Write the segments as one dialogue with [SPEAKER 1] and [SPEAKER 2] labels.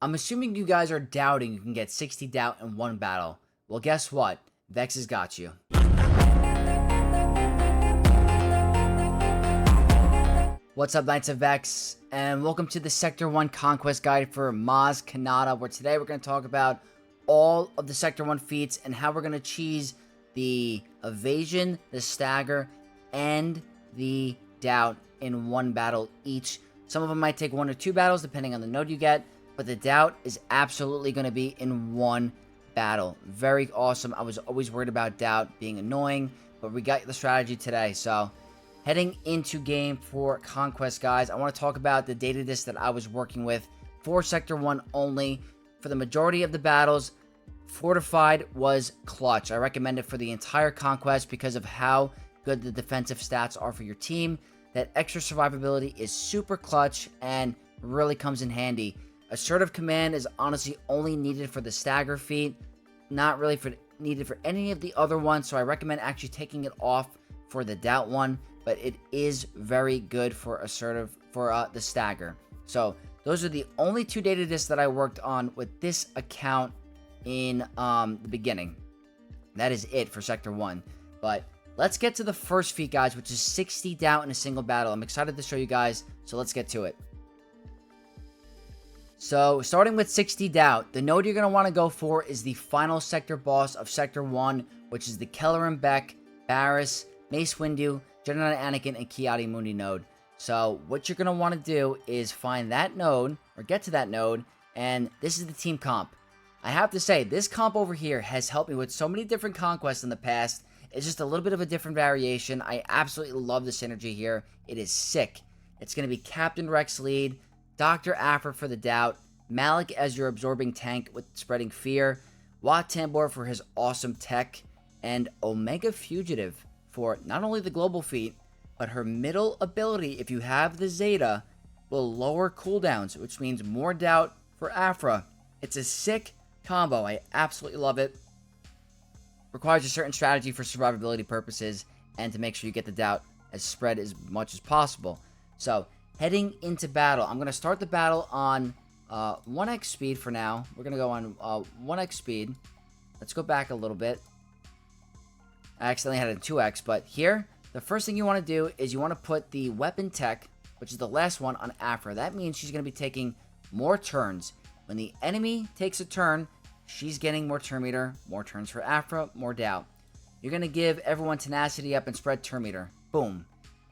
[SPEAKER 1] I'm assuming you guys are doubting you can get 60 doubt in one battle. Well, guess what? Vex has got you. What's up, Knights of Vex, and welcome to the Sector 1 Conquest guide for Maz Kanata, where today we're going to talk about all of the Sector 1 feats and how we're going to cheese the Evasion, the Stagger, and the Doubt in one battle each. Some of them might take 1 or 2 battles, depending on the node you get, but the Doubt is absolutely going to be in one battle. Very awesome. I was always worried about Doubt being annoying, but we got the strategy today, so heading into game for Conquest, guys, I want to talk about the data disk that I was working with for Sector 1 only. For the majority of the battles, Fortified was clutch. I recommend it for the entire Conquest because of how good the defensive stats are for your team. That extra survivability is super clutch and really comes in handy. Assertive Command is honestly only needed for the Stagger feat, not really needed for any of the other ones, so I recommend actually taking it off for the Doubt one, but it is very good for assertive for the Stagger. So those are the only 2 data disks that I worked on with this account in the beginning. That is it for Sector 1. But let's get to the first feat, guys, which is 60 doubt in a single battle. I'm excited to show you guys, so let's get to it. So starting with 60 doubt, the node you're going to want to go for is the final sector boss of Sector 1, which is the Kelleran Beck, Barris, Mace Windu, Jedi Anakin, and Ki-Adi Mundi node. So what you're going to want to do is find that node, or get to that node, and this is the team comp. I have to say, this comp over here has helped me with so many different conquests in the past. It's just a little bit of a different variation. I absolutely love the synergy here. It is sick. It's going to be Captain Rex lead, Dr. Aphra for the Doubt, Malik as your absorbing tank with spreading fear, Wat Tambor for his awesome tech, and Omega Fugitive for not only the global feat, but her middle ability, if you have the Zeta, will lower cooldowns, which means more doubt for Aphra. It's a sick combo. I absolutely love it. Requires a certain strategy for survivability purposes and to make sure you get the doubt as spread as much as possible. So heading into battle, I'm going to start the battle on 1x speed for now. We're going to go on 1x speed. Let's go back a little bit. I accidentally had it in 2x, but here, the first thing you want to do is you want to put the weapon tech, which is the last one, on Aphra. That means she's going to be taking more turns. When the enemy takes a turn, she's getting more turn meter, more turns for Aphra, more doubt. You're going to give everyone tenacity up and spread turn meter. Boom.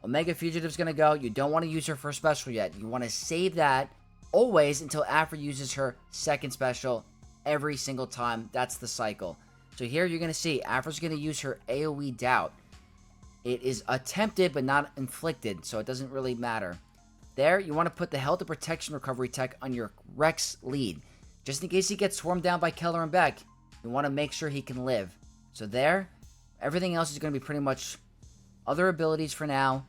[SPEAKER 1] Omega Fugitive's going to go. You don't want to use her first special yet. You want to save that always until Aphra uses her second special every single time. That's the cycle. So here you're going to see Aphra's going to use her AoE doubt. It is attempted but not inflicted, so it doesn't really matter. There, you want to put the health and protection recovery tech on your Rex lead. Just in case he gets swarmed down by Kelleran Beck, you want to make sure he can live. So there, everything else is going to be pretty much other abilities for now,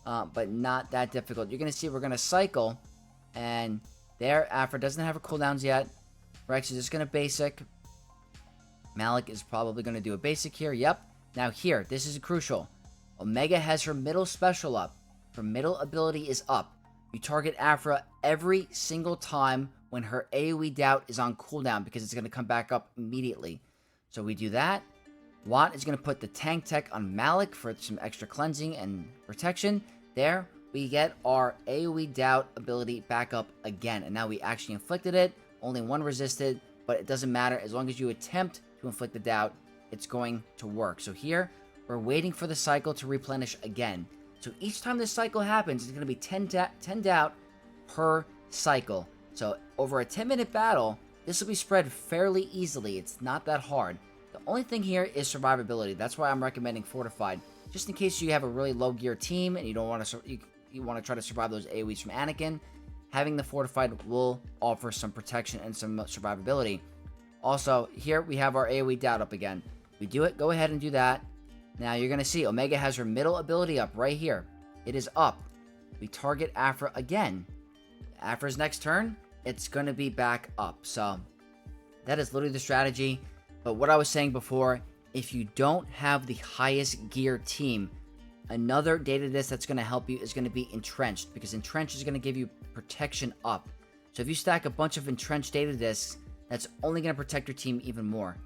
[SPEAKER 1] but not that difficult. You're going to see we're going to cycle, and there, Aphra doesn't have her cooldowns yet. Rex is just going to basic. Malik is probably going to do a basic here. Yep. Now here, this is crucial. Omega has her middle special up. Her middle ability is up. You target Aphra every single time when her AoE doubt is on cooldown because it's going to come back up immediately. So we do that. Wat is going to put the tank tech on Malik for some extra cleansing and protection. There, we get our AoE doubt ability back up again. And now we actually inflicted it. Only 1 resisted, but it doesn't matter. As long as you attempt to inflict the doubt, it's going to work. So here, we're waiting for the cycle to replenish again. So each time this cycle happens, it's going to be 10 doubt per cycle. So over a 10-minute battle, this will be spread fairly easily. It's not that hard. The only thing here is survivability. That's why I'm recommending Fortified. Just in case you have a really low gear team and you don't want to, you want to try to survive those AoEs from Anakin, having the Fortified will offer some protection and some survivability. Also, here we have our AoE doubt up again. We do it, go ahead and do that. Now you're going to see Omega has her middle ability up right here. It is up. We target Aphra again. Aphra's next turn, it's going to be back up. So that is literally the strategy. But what I was saying before, if you don't have the highest gear team, another data disk that's going to help you is going to be Entrenched, because Entrenched is going to give you protection up. So if you stack a bunch of entrenched data discs, that's only going to protect your team even more.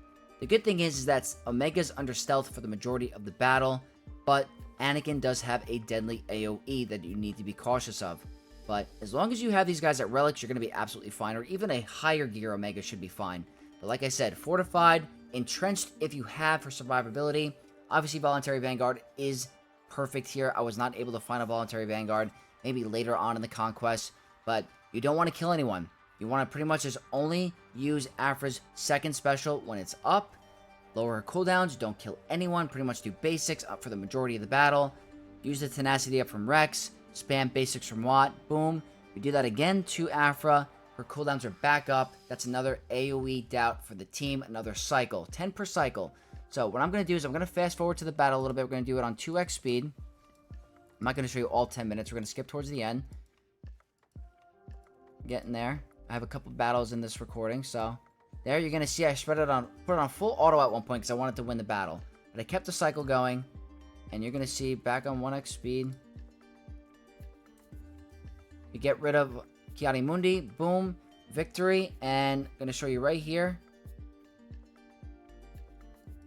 [SPEAKER 1] The good thing is that Omega's under stealth for the majority of the battle, but Anakin does have a deadly AoE that you need to be cautious of. But as long as you have these guys at relics, you're going to be absolutely fine, or even a higher gear Omega should be fine. But like I said, fortified, entrenched if you have for survivability. Obviously, Voluntary Vanguard is perfect here. I was not able to find a Voluntary Vanguard, maybe later on in the Conquest, but you don't want to kill anyone. You want to pretty much just only use Aphra's second special when it's up. Lower her cooldowns, don't kill anyone, pretty much do basics up for the majority of the battle. Use the tenacity up from Rex, spam basics from Watt, boom. You do that again to Aphra, her cooldowns are back up. That's another AoE doubt for the team, another cycle, 10 per cycle. So what I'm going to do is I'm going to fast forward to the battle a little bit. We're going to do it on 2x speed. I'm not going to show you all 10 minutes. We're going to skip towards the end. Getting there. I have a couple battles in this recording, so there you're going to see I put it on full auto at one point because I wanted to win the battle. But I kept the cycle going, and you're going to see back on 1x speed. You get rid of Ki-Adi-Mundi, boom, victory, and I'm going to show you right here.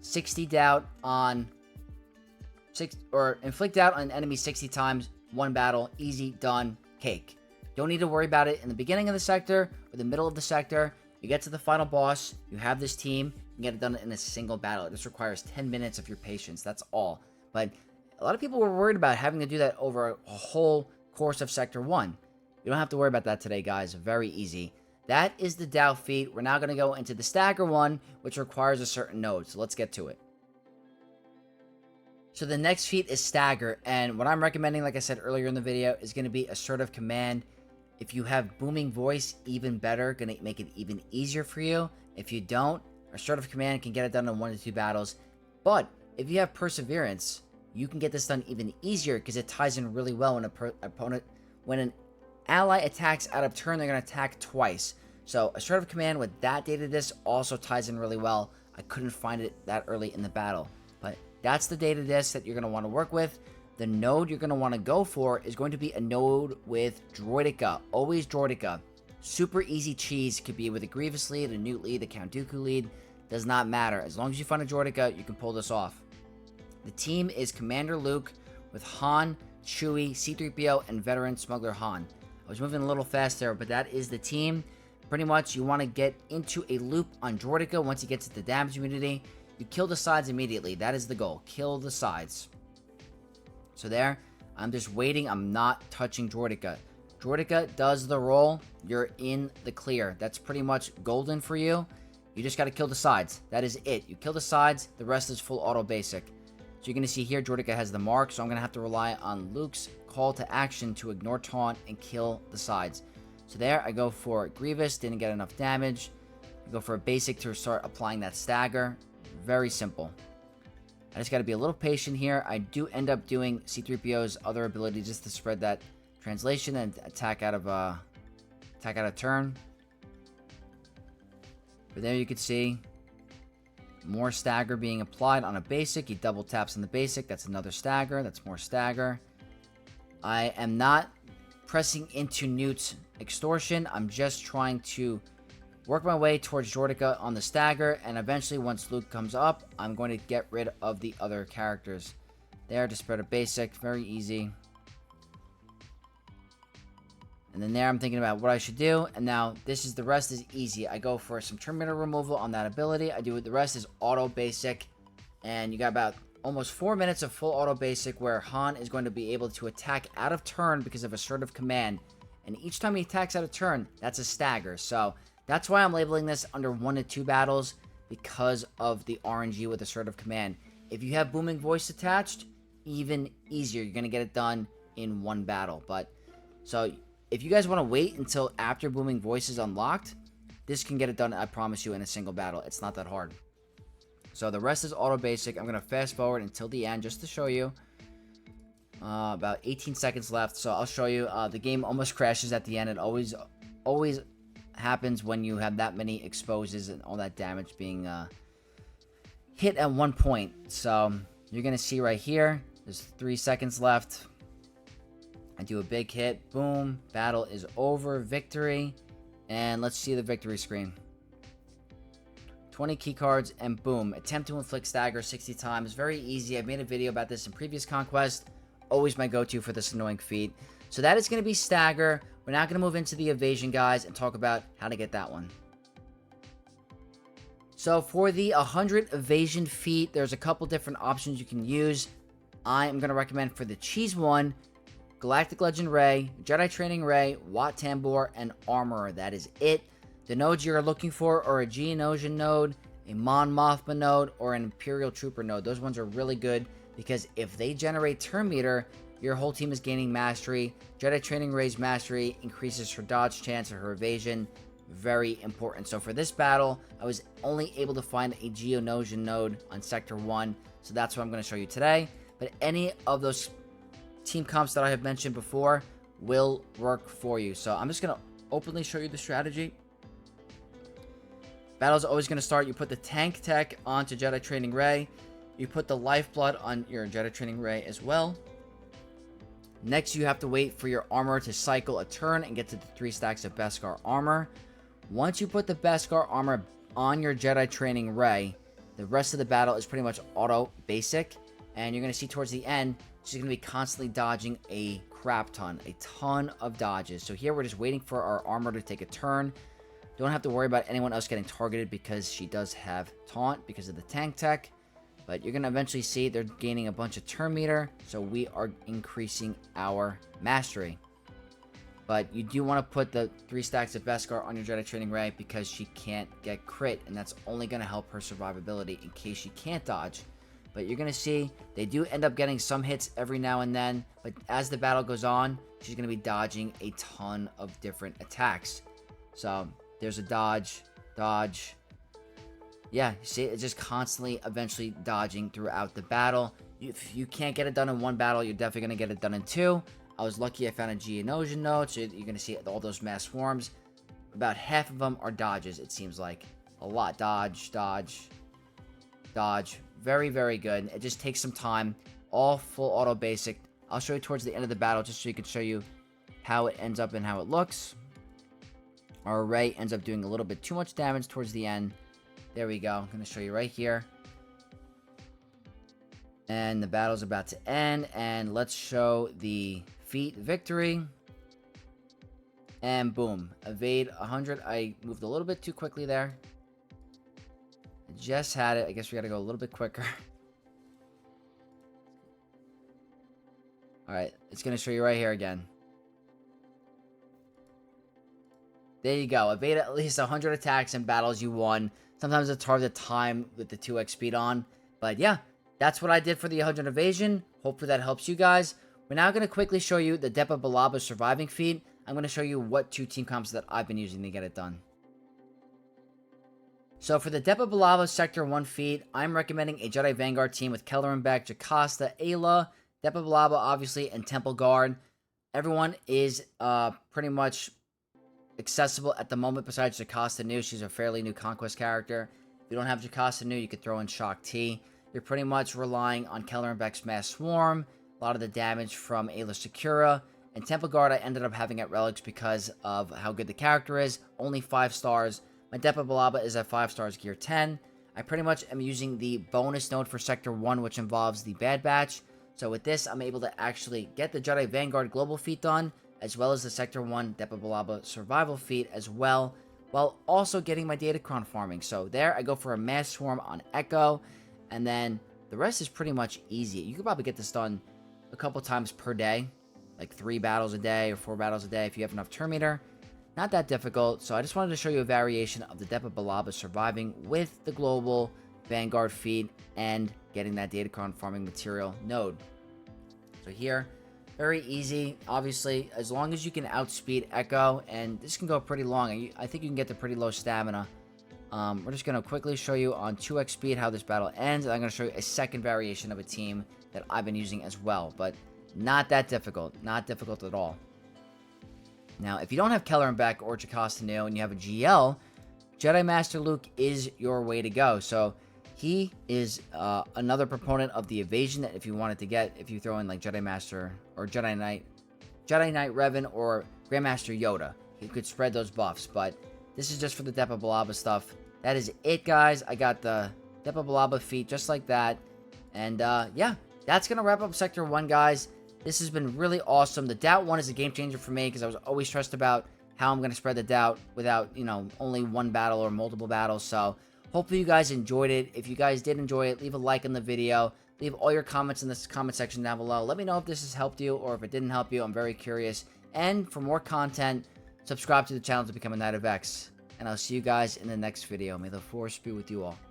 [SPEAKER 1] 60 doubt on inflict doubt on an enemy 60 times, one battle, easy, done, cake. Don't need to worry about it in the beginning of the sector or the middle of the sector. You get to the final boss, you have this team, you can get it done in a single battle. It just requires 10 minutes of your patience, that's all. But a lot of people were worried about having to do that over a whole course of Sector 1. You don't have to worry about that today, guys. Very easy. That is the doubt feat. We're now going to go into the Stagger one, which requires a certain node. So let's get to it. So the next feat is Stagger, and what I'm recommending, like I said earlier in the video, is going to be Assertive Command. If you have Booming Voice, even better, going to make it even easier for you. If you don't, Assertive Command can get it done in 1 to 2 battles. But if you have Perseverance, you can get this done even easier because it ties in really well when an ally attacks out of turn, they're going to attack twice. So Assertive Command with that data disc also ties in really well. I couldn't find it that early in the battle, but that's the data disc that you're going to want to work with. The node you're going to want to go for is going to be a node with Droideka. Always Droideka. Super easy cheese. Could be with a Grievous lead, a Newt lead, a Count Dooku lead. Does not matter. As long as you find a Droideka, you can pull this off. The team is Commander Luke with Han, Chewie, C-3PO, and Veteran Smuggler Han. I was moving a little fast there, but that is the team. Pretty much, you want to get into a loop on Droideka. Once he gets to the damage immunity, you kill the sides immediately. That is the goal. Kill the sides. So there, I'm just waiting. I'm not touching Droideka. Droideka does the roll. You're in the clear. That's pretty much golden for you. You just got to kill the sides. That is it. You kill the sides. The rest is full auto basic. So you're going to see here, Droideka has the mark. So I'm going to have to rely on Luke's call to action to ignore taunt and kill the sides. So there, I go for Grievous. Didn't get enough damage. I go for a basic to start applying that Stagger. Very simple. I just got to be a little patient here. I do end up doing C-3PO's other ability just to spread that translation and attack out of turn. But there you can see more Stagger being applied on a basic. He double taps on the basic. That's another Stagger. That's more Stagger. I am not pressing into Newt's extortion. I'm just trying to work my way towards Droideka on the Stagger, and eventually once Luke comes up, I'm going to get rid of the other characters. There, to spread a basic, very easy. And then there I'm thinking about what I should do, and now the rest is easy. I go for some Terminator removal on that ability. I do it, the rest is auto basic, and you got about almost 4 minutes of full auto basic where Han is going to be able to attack out of turn because of Assertive Command. And each time he attacks out of turn, that's a Stagger. So that's why I'm labeling this under 1 to 2 battles, because of the RNG with Assertive Command. If you have Booming Voice attached, even easier. You're going to get it done in 1 battle. But so if you guys want to wait until after Booming Voice is unlocked, this can get it done, I promise you, in a single battle. It's not that hard. So the rest is auto basic. I'm going to fast forward until the end just to show you. About 18 seconds left, so I'll show you. The game almost crashes at the end. It always happens when you have that many exposes and all that damage being hit at one point. So you're going to see right here, there's 3 seconds left. I do a big hit. Boom. Battle is over. Victory. And let's see the victory screen. 20 key cards, and boom. Attempt to inflict stagger 60 times. Very easy. I've made a video about this in previous Conquest. Always my go-to for this annoying feat. So that is going to be stagger. We're now going to move into the evasion, guys, and talk about how to get that one. So for the 100 evasion feat, there's a couple different options you can use. I am going to recommend for the cheese one, Galactic Legend Ray, Jedi Training Ray, Wat Tambor, and Armorer. That is it. The nodes you're looking for are a Geonosian node, a Mon Mothma node, or an Imperial Trooper node. Those ones are really good because if they generate turn meter, your whole team is gaining mastery. Jedi Training Ray's mastery increases her dodge chance or her evasion. Very important. So for this battle, I was only able to find a Geonosian node on Sector 1. So that's what I'm going to show you today. But any of those team comps that I have mentioned before will work for you. So I'm just going to openly show you the strategy. Battle's always going to start. You put the tank tech onto Jedi Training Ray. You put the lifeblood on your Jedi Training Ray as well. Next, you have to wait for your armor to cycle a turn and get to the 3 stacks of Beskar armor. Once you put the Beskar armor on your Jedi Training Ray, the rest of the battle is pretty much auto basic. And you're going to see towards the end, she's going to be constantly dodging a crap ton. A ton of dodges. So here we're just waiting for our armor to take a turn. Don't have to worry about anyone else getting targeted because she does have taunt because of the tank tech. But you're going to eventually see they're gaining a bunch of turn meter. So we are increasing our mastery. But you do want to put the 3 stacks of Beskar on your Jedi Training Ray because she can't get crit. And that's only going to help her survivability in case she can't dodge. But you're going to see they do end up getting some hits every now and then. But as the battle goes on, she's going to be dodging a ton of different attacks. So there's a dodge. Yeah, see, it's just constantly eventually dodging throughout the battle. If you can't get it done in one battle, you're definitely going to get it done in 2. I was lucky I found a Geonosian node, so you're going to see all those mass swarms. About half of them are dodges, it seems like. A lot. Dodge. Very, very good. It just takes some time. All full auto basic. I'll show you towards the end of the battle just so you can show you how it ends up and how it looks. Our array ends up doing a little bit too much damage towards the end. There we go. I'm going to show you right here. And the battle's about to end. And let's show the feat victory. And boom. Evade 100. I moved a little bit too quickly there. I just had it. I guess we got to go a little bit quicker. Alright. It's going to show you right here again. There you go. Evade at least 100 attacks in battles you won. Sometimes it's hard to time with the 2x speed on. But yeah, that's what I did for the 100 evasion. Hopefully that helps you guys. We're now going to quickly show you the Depa Billaba surviving feat. I'm going to show you what 2 team comps that I've been using to get it done. So for the Depa Billaba Sector 1 feat, I'm recommending a Jedi Vanguard team with Kelleran Beck, Jocasta, Ayla, Depa Billaba obviously, and Temple Guard. Everyone is pretty much accessible at the moment besides Jocasta Nu. She's a fairly new Conquest character. If you don't have Jocasta Nu, you could throw in Shock T. You're pretty much relying on Kelleran Beck's Mass Swarm, a lot of the damage from Ayla Secura, and Temple Guard I ended up having at Relics because of how good the character is. Only 5 stars. My Depa Billaba is at 5 stars gear 10. I pretty much am using the bonus node for Sector 1, which involves the Bad Batch. So with this, I'm able to actually get the Jedi Vanguard global feat done, as well as the Sector 1 Depa Billaba survival feat as well, while also getting my Datacron farming. So there, I go for a Mass Swarm on Echo, and then the rest is pretty much easy. You could probably get this done a couple times per day, like 3 battles a day or 4 battles a day if you have enough turn meter. Not that difficult, so I just wanted to show you a variation of the Depa Billaba surviving with the global Vanguard feat and getting that Datacron farming material node. So here, very easy, obviously, as long as you can outspeed Echo, and this can go pretty long. I think you can get to pretty low stamina. We're just going to quickly show you on 2x speed how this battle ends, and I'm going to show you a second variation of a team that I've been using as well, but not that difficult. Not difficult at all. Now, if you don't have Kelleran Beck or Jocasta Nu and you have a GL, Jedi Master Luke is your way to go. So he is another proponent of the evasion that if you wanted to get, if you throw in like Jedi Master or Jedi Knight Revan or Grandmaster Yoda, you could spread those buffs. But this is just for the Depa Billaba stuff. That is it, guys. I got the Depa Billaba feat just like that. And yeah, that's going to wrap up Sector 1, guys. This has been really awesome. The Doubt one is a game changer for me because I was always stressed about how I'm going to spread the Doubt without, you know, only one battle or multiple battles. So hopefully you guys enjoyed it. If you guys did enjoy it, leave a like on the video. Leave all your comments in this comment section down below. Let me know if this has helped you or if it didn't help you. I'm very curious. And for more content, subscribe to the channel to become a Knight of X. And I'll see you guys in the next video. May the Force be with you all.